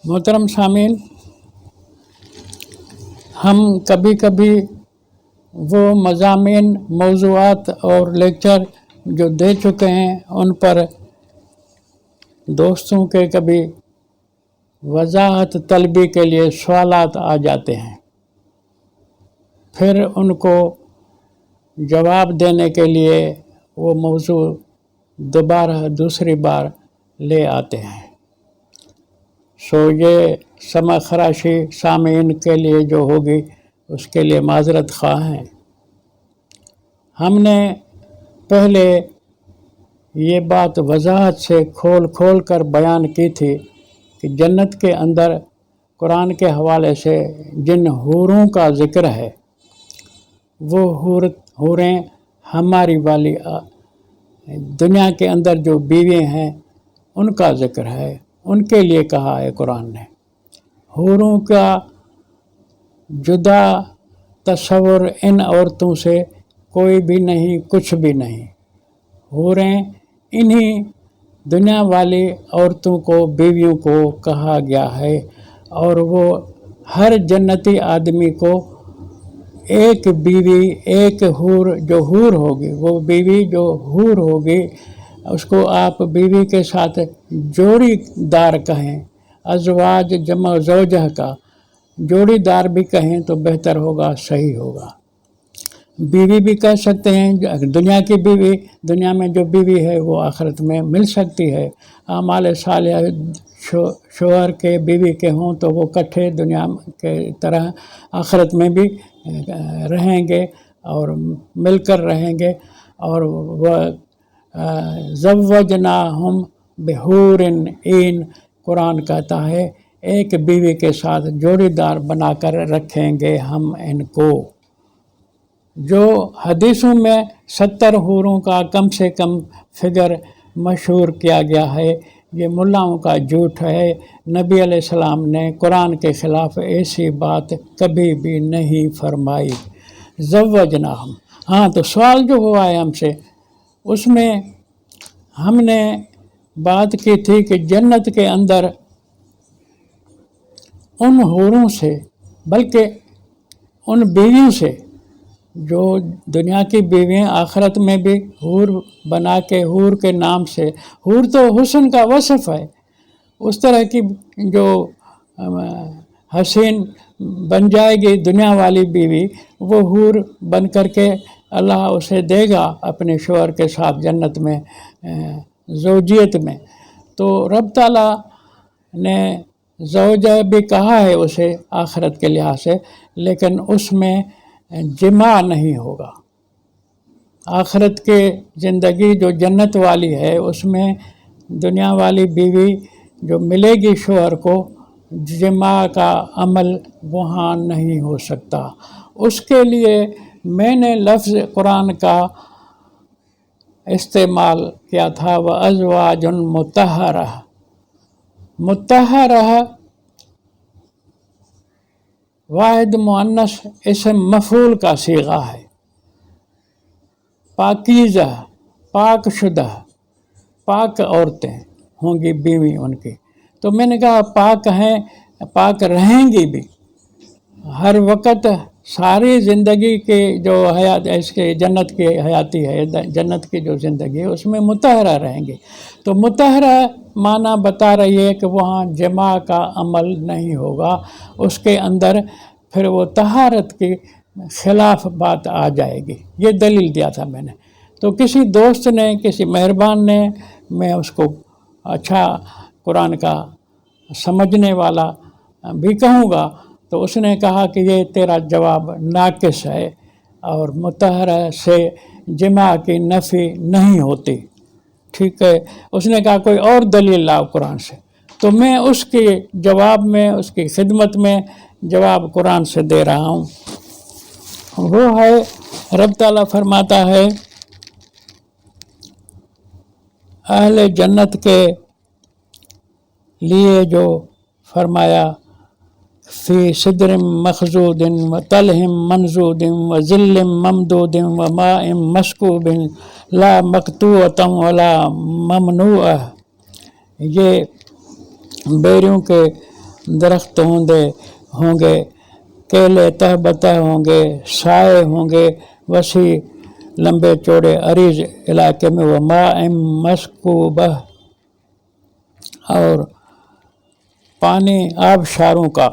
मोहतरम सामीन, हम कभी कभी वो मज़ामीन, मौज़ूआत और लेक्चर जो दे चुके हैं उन पर दोस्तों के कभी वजाहत तलबी के लिए सवालात आ जाते हैं, फिर उनको जवाब देने के लिए वो मौजू दोबारा दूसरी बार ले आते हैं। ये समा खराशी सामीन के लिए जो होगी उसके लिए माजरत ख्वाह हैं। हमने पहले ये बात वजाहत से खोल कर बयान की थी कि जन्नत के अंदर कुरान के हवाले से जिन हूरों का ज़िक्र है वो हूरें हमारी वाली दुनिया के अंदर जो बीवियाँ हैं उनका ज़िक्र है, उनके लिए कहा है कुरान ने। हूरों का जुदा तस्वुर इन औरतों से कोई भी नहीं, कुछ भी नहीं। हूरें इन्हीं दुनिया वाली औरतों को, बीवियों को कहा गया है, और वो हर जन्नती आदमी को एक बीवी, एक हूर जो हूर होगी, वो बीवी जो हूर होगी उसको आप बीवी के साथ जोड़ीदार कहें, अज़वाज जमा ज़ौजह का जोड़ीदार भी कहें तो बेहतर होगा, सही होगा। बीवी भी कह सकते हैं। दुनिया की बीवी, दुनिया में जो बीवी है वो आखिरत में मिल सकती है। आमाल सालिह शोहर के बीवी के हों तो वो इकट्ठे दुनिया के तरह आखिरत में भी रहेंगे और मिलकर रहेंगे। और वह ज़व्वजनाहुम बिहूरिन ईन, कुरान कहता है एक बीवी के साथ जोड़ीदार बनाकर रखेंगे हम इनको। जो हदीसों में 70 हूरों का कम से कम फिगर मशहूर किया गया है, ये मुल्लाओं का झूठ है। नबी अलैहिस्सलाम ने कुरान के ख़िलाफ़ ऐसी बात कभी भी नहीं फरमाई। ज़व्वजनाहुम, हाँ, तो सवाल जो हुआ है हमसे, उसमें हमने बात की थी कि जन्नत के अंदर उन हूरों से, बल्कि उन बीवियों से जो दुनिया की बीवियाँ आखिरत में भी हूर बना के, हूर के नाम से, हूर तो हुस्न का वصف है, उस तरह की जो हसीन बन जाएगी दुनिया वाली बीवी, वो हूर बन कर के अल्लाह उसे देगा अपने शोहर के साथ जन्नत में, ज़ौजियत में। तो रब ताला ने ज़ौजा भी कहा है उसे आखिरत के लिहाज से, लेकिन उसमें जिमा नहीं होगा। आखिरत के ज़िंदगी जो जन्नत वाली है उसमें दुनिया वाली बीवी जो मिलेगी शोहर को, जिमा का अमल वहाँ नहीं हो सकता। उसके लिए मैंने लफ्ज़ कुरान का इस्तेमाल किया था, व अज़वाजुन मुतहरह। मुतहरह वाहिद मुअन्नस इसम मफ़ूल का सीगा है। पाकीज़ा, पाकशुदा, पाक औरतें होंगी बीवी उनकी। तो मैंने कहा पाक हैं, पाक रहेंगी भी हर वक्त, सारी ज़िंदगी के जो हयात, इसके जन्नत की हयाती है, जन्नत की जो ज़िंदगी है उसमें मुतहरा रहेंगी। तो मुतहरा माना बता रही है कि वहाँ जमा का अमल नहीं होगा, उसके अंदर फिर वो तहारत के ख़िलाफ़ बात आ जाएगी। ये दलील दिया था मैंने। तो किसी दोस्त ने, किसी मेहरबान ने, मैं उसको अच्छा कुरान का समझने वाला भी कहूँगा, तो उसने कहा कि ये तेरा जवाब नाक़िस है और मुतहरा से जिमा की नफ़ी नहीं होती। ठीक है, उसने कहा कोई और दलील लाओ कुरान से। तो मैं उसके जवाब में, उसकी खिदमत में जवाब कुरान से दे रहा हूँ। वो है, रब ताला फरमाता है अहले जन्नत के लिए जो फरमाया, फ़ी सिदरिम मखजूदिन व तलहिम मंजूदिन व ज़िल्लिम ममदूदिन व माइम मस्कूबिन ला मकतूअतम वला ममनूअह। ये बेरियों के درخت ہوں گے، کیلے تہ بتہ ہوں گے، سائے ہوں گے وسیع لمبے چوڑے عریض علاقے میں، وہ ماء مسکوبہ اور پانی آبشاروں کا،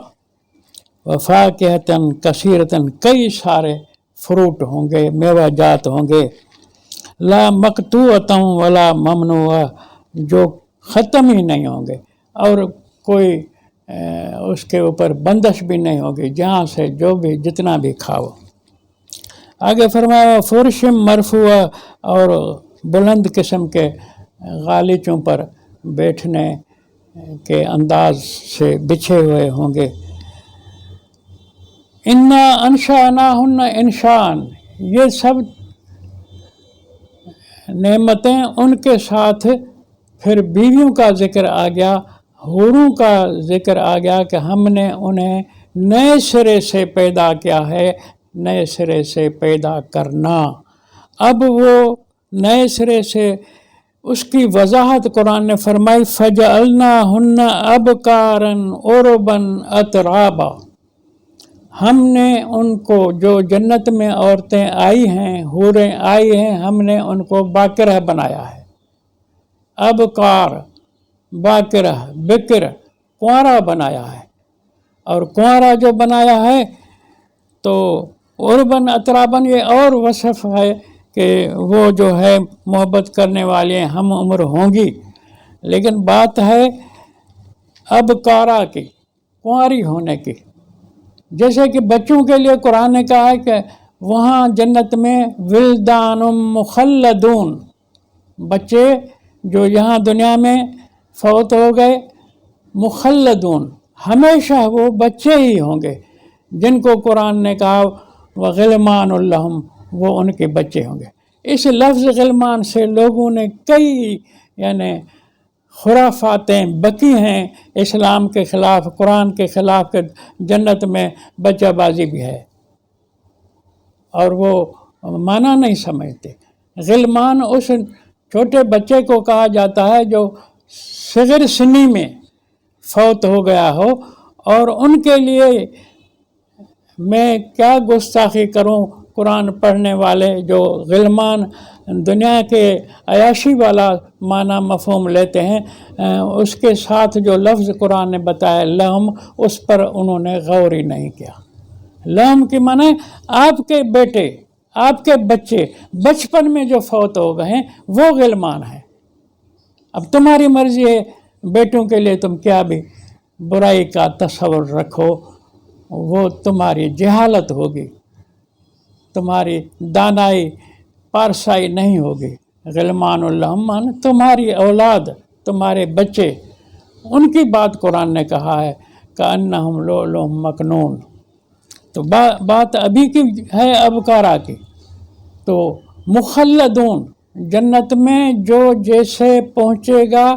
وفاکہتن کثیرتن کئی سارے فروٹ ہوں گے، میوہ جات ہوں گے، لا مقطوعۃ ولا ممنوعہ جو ختم ہی نہیں ہوں گے اور کوئی اس کے اوپر بندش بھی نہیں ہوگی، جہاں سے جو بھی جتنا بھی کھاؤ۔ آگے فرمایا فرشم مرفوعہ اور بلند قسم کے غالیچوں پر بیٹھنے کے انداز سے بچھے ہوئے ہوں گے۔ انا انشأناہن انشان، یہ سب نعمتیں ان کے ساتھ پھر بیویوں کا ذکر آ گیا، حوروں کا ذکر آ گیا کہ ہم نے انہیں نئے سرے سے پیدا کیا ہے، نئے سرے سے پیدا کرنا۔ اب وہ نئے سرے سے اس کی وضاحت قرآن نے فرمائی فَجَعَلْنَاهُنَّ أَبْكَارًا عُرُبًا أَتْرَابًا، ہم نے ان کو جو جنت میں عورتیں آئی ہیں، حوریں آئی ہیں، ہم نے ان کو باکرہ بنایا ہے۔ ابکار باکرہ، بکر کنوارا بنایا ہے، اور کنوارا جو بنایا ہے تو عرباً اتراباً یہ اور وصف ہے کہ وہ جو ہے محبت کرنے والے ہم عمر ہوں گی، لیکن بات ہے ابکارا کی، کنواری ہونے کی۔ جیسے کہ بچوں کے لیے قرآن نے کہا ہے کہ وہاں جنت میں ولدان مخلدون، بچے جو یہاں دنیا میں فوت ہو گئے، مخلدون ہمیشہ وہ بچے ہی ہوں گے، جن کو قرآن نے کہا وغلمان لہم، وہ ان کے بچے ہوں گے۔ اس لفظ غلمان سے لوگوں نے کئی خرافاتیں بکی ہیں اسلام کے خلاف، قرآن کے خلاف، کہ جنت میں بچہ بازی بھی ہے، اور وہ معنی نہیں سمجھتے۔ غلمان اس چھوٹے بچے کو کہا جاتا ہے جو صغر سنی میں فوت ہو گیا ہو، اور ان کے لیے میں کیا گستاخی کروں، قرآن پڑھنے والے جو غلمان دنیا کے عیاشی والا معنی مفہوم لیتے ہیں، اس کے ساتھ جو لفظ قرآن نے بتایا لہم، اس پر انہوں نے غور ہی نہیں کیا۔ لہم کی معنی آپ کے بیٹے، آپ کے بچے بچپن میں جو فوت ہو گئے ہیں وہ غلمان ہیں۔ اب تمہاری مرضی ہے، بیٹوں کے لیے تم کیا بھی برائی کا تصور رکھو، وہ تمہاری جہالت ہوگی، تمہاری دانائی پارسائی نہیں ہوگی۔ غلمان اللہم تمہاری اولاد، تمہارے بچے، ان کی بات قرآن نے کہا ہے کأنہم لؤلؤ مکنون۔ تو بات ابھی کی ہے ابکارا کی۔ تو مخلدون، جنت میں جو جیسے پہنچے گا،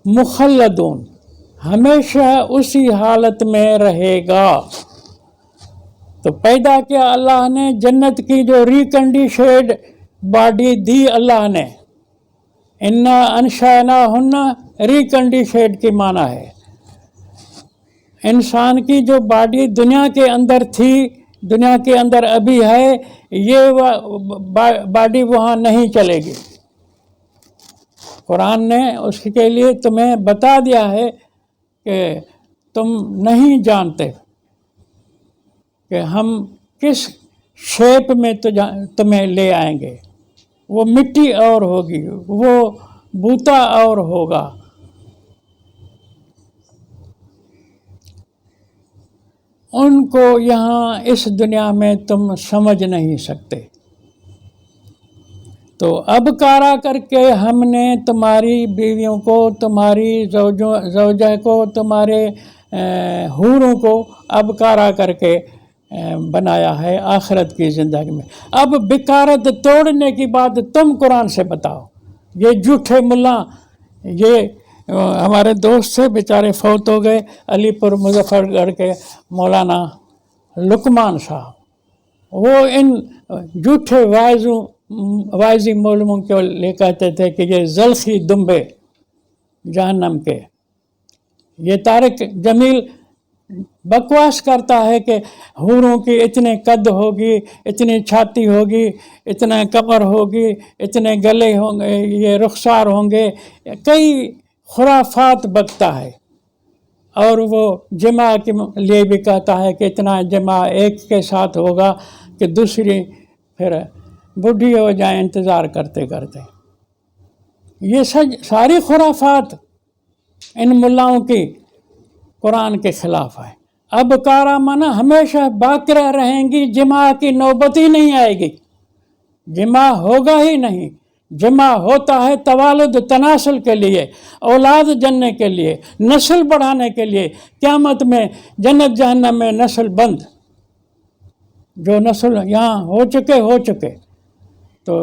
مخلدون ہمیشہ اسی حالت میں رہے گا۔ تو پیدا کیا اللہ نے جنت کی جو ریکنڈیشنڈ باڈی دی اللہ نے، انا انشأناہن ریکنڈیشنڈ کی معنی ہے انسان کی جو باڈی دنیا کے اندر تھی، دنیا کے اندر ابھی ہے، یہ باڈی وہاں نہیں چلے گی۔ قرآن نے اس کے لیے تمہیں بتا دیا ہے کہ تم نہیں جانتے کہ ہم کس شیپ میں تمہیں لے آئیں گے۔ وہ مٹی اور ہوگی، وہ بوتا اور ہوگا۔ ان کو یہاں اس دنیا میں تم سمجھ نہیں سکتے۔ تو اب کارا کر کے ہم نے تمہاری بیویوں کو، تمہاری زوجہ کو، تمہارے حوروں کو اب کارا کر کے بنایا ہے آخرت کی زندگی میں۔ اب بکارت توڑنے کی بات تم قرآن سے بتاؤ۔ یہ جھوٹے ملا، یہ ہمارے دوست سے بیچارے فوت ہو گئے، علی پور مظفر گڑھ کے مولانا لقمان صاحب، وہ ان جھوٹے واعظی مولووں کے لیے کہتے تھے کہ یہ زلخی دمبے جہنم کے۔ یہ طارق جمیل बकवास करता है कि हूरों की इतने कद होगी, इतनी छाती होगी, इतना कमर होगी, इतने गले होंगे, ये रुखसार होंगे, कई खुराफात बकता है। और वो जमा के लिए भी कहता है कि इतना जमा एक के साथ होगा कि दूसरी फिर बूढ़ी हो जाए इंतज़ार करते करते। ये सारी खुराफात इन मुल्लाओं की कुरान के ख़िलाफ़ है। अब कारा माना हमेशा बाकरा रहेंगी, जमा की नौबत ही नहीं आएगी, जमा होगा ही नहीं। जमा होता है तवालुद तनासल के लिए, औलाद जनने के लिए, नस्ल बढ़ाने के लिए। क़यामत में जन्नत जहन्नम में नस्ल बंद, जो नस्ल यहाँ हो चुके तो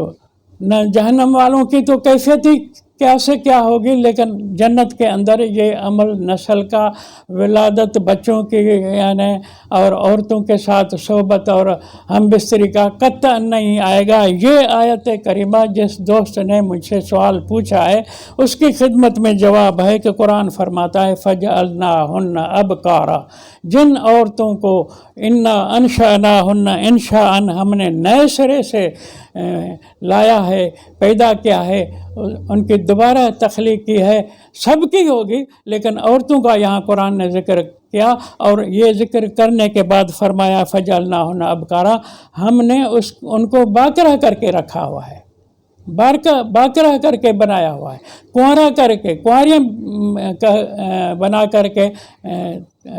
न जहन्नम वालों की तो कैफियत ही क्या से क्या होगी, लेकिन जन्नत के अंदर ये अमल नस्ल का, विलादत बच्चों की यानी और औरतों के साथ सोबत और हम बिस्तरी का कतई नहीं आएगा। ये आयत करीमा जिस दोस्त ने मुझसे सवाल पूछा है उसकी खिदमत में जवाब है कि कुरान फरमाता है फजअलनाहुन्ना अबकारा, जिन औरतों को इन्ना अनशाअनाहुन्ना इंशाअन हमने नए सिरे से लाया है, पैदा किया है, उनकी दोबारा तख्लीक की है, सबकी होगी, लेकिन औरतों का यहाँ कुरान ने ज़िक्र किया। और ये ज़िक्र करने के बाद फरमाया फजअलनाहुन्ना अबकारा, हमने उनको बाकरा करके रखा हुआ है, बाकरा करके बनाया हुआ है, कुंवारा करके, कुंवारियाँ बना करके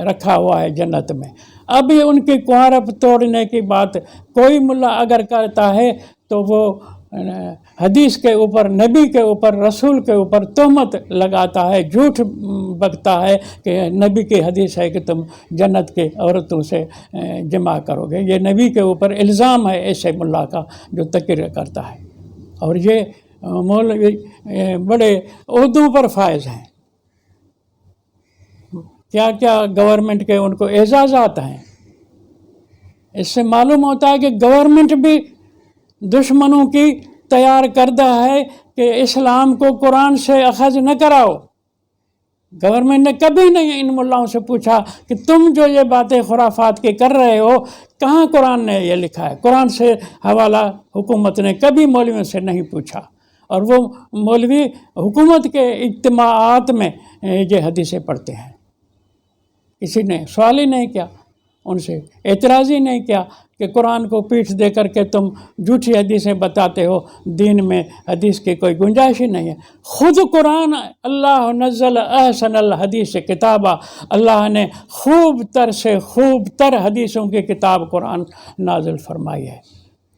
रखा हुआ है जन्नत में। अब ये उनकी कुंवारप तोड़ने की बात कोई मुल्ला अगर करता है तो वो हदीस के ऊपर, नबी के ऊपर, रसूल के ऊपर तहमत लगाता है, झूठ बकता है कि नबी की हदीस है कि तुम जन्नत के औरतों से जमा करोगे। ये नबी के ऊपर इल्ज़ाम है ऐसे मुल्ला का जो तकरीर करता है। और ये मौलवी बड़े ओहदों पर फायज हैं, क्या क्या गवर्नमेंट के उनको एजाज़ात हैं। इससे मालूम होता है कि गवर्नमेंट भी दुश्मनों की तैयार करदा है कि इस्लाम को कुरान से अखज़ न कराओ। गवर्नमेंट ने कभी नहीं इन मुल्लाओं से पूछा कि तुम जो ये बातें खुराफात की कर रहे हो कहाँ कुरान ने ये लिखा है। कुरान से हवाला हुकूमत ने कभी मौलवियों से नहीं पूछा, और वो मौलवी हुकूमत के इज्तिमाआत में ये हदीसें पढ़ते हैं। किसी ने सवाल ही नहीं किया, उनसे एतराज़ ही नहीं किया कि कुरान को पीठ दे करके तुम झूठी हदीसें बताते हो, दीन में हदीस की कोई गुंजाइश ही नहीं है। ख़ुद कुरान अल्लाह नज़्ज़ल अहसनल हदीस किताबा, अल्लाह ने खूब तर से खूब तर हदीसों की किताब कुरान नाजिल फरमाई है।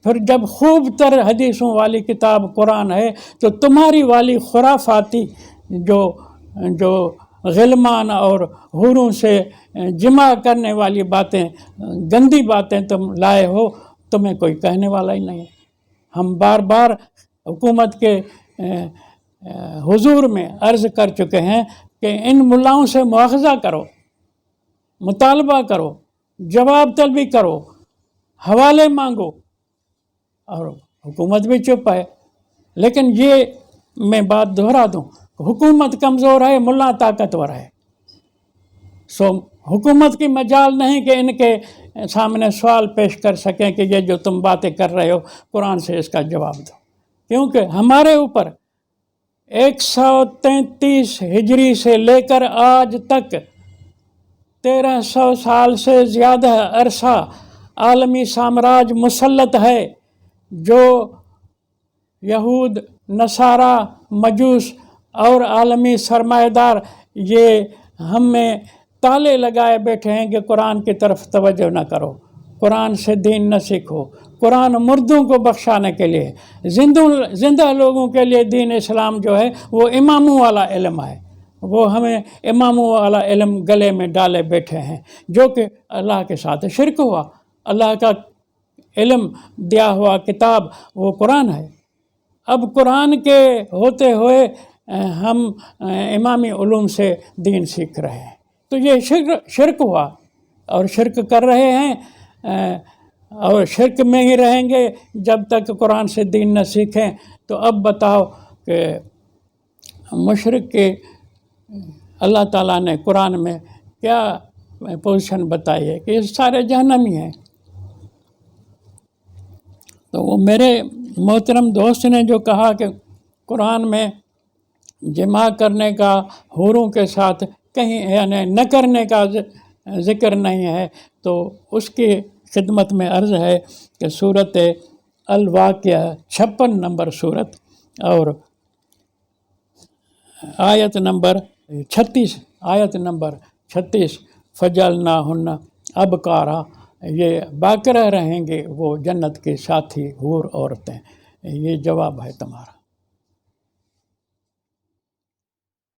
फिर जब खूब तर हदीसों वाली किताब कुरान है तो तुम्हारी वाली खुराफाती जो ग़िलमान और हुरों से जमा करने वाली बातें, गंदी बातें तुम लाए हो, तुम्हें कोई कहने वाला ही नहीं है। हम बार बार हुकूमत के हुजूर में अर्ज़ कर चुके हैं कि इन मुल्लाओं से मुआख़ज़ा करो, मुतालबा करो, जवाब तलबी करो, हवाले मांगो, और हुकूमत भी चुप है। लेकिन ये मैं बात दोहरा दूँ, हुकूमत कमज़ोर है, मुल्ला ताकतवर है। सो हुकूमत की मजाल नहीं कि इनके सामने सवाल पेश कर सकें कि ये जो तुम बातें कर रहे हो कुरान से इसका जवाब दो, क्योंकि हमारे ऊपर 133 हिजरी से लेकर आज तक 1300 साल से ज़्यादा अरसा आलमी साम्राज्य मुसल्लत है, जो यहूद, नसारा, मजूस और आलमी सरमाएदार ये हमें ताले लगाए बैठे हैं कि कुरान की तरफ तवज्जो न करो, कुरान से दीन न सीखो। कुरान मुर्दों को बख्शाने के लिए, जिंदा लोगों के लिए दीन इस्लाम जो है वो इमामों वाला इल्म है। वो हमें इमामों वाला इल्म गले में डाले बैठे हैं, जो कि अल्लाह के साथ शिरक हुआ। अल्लाह का इल्म दिया हुआ किताब वो कुरान है। अब कुरान के होते हुए हम इमामी उलूम से दीन सीख रहे हैं, तो ये शिरक हुआ, और शिरक कर रहे हैं और शिरक में ही रहेंगे जब तक कुरान से दीन न सीखें। तो अब बताओ कि मुशरिक के अल्लाह ताला ने कुरान में क्या پوزیشن بتائی ہے کہ یہ سارے جہنمی ہیں. تو وہ میرے محترم دوست نے جو کہا کہ قرآن میں جماع کرنے کا حوروں کے ساتھ کہیں یعنی نہ کرنے کا ذکر نہیں ہے، تو اس کی خدمت میں عرض ہے کہ سورۃ الواقعہ 56 نمبر سورت اور آیت نمبر 36 فجعلناہن ابکارا، یہ باقرہ رہیں گے وہ جنت کے ساتھی حور عورتیں. یہ جواب ہے تمہارا.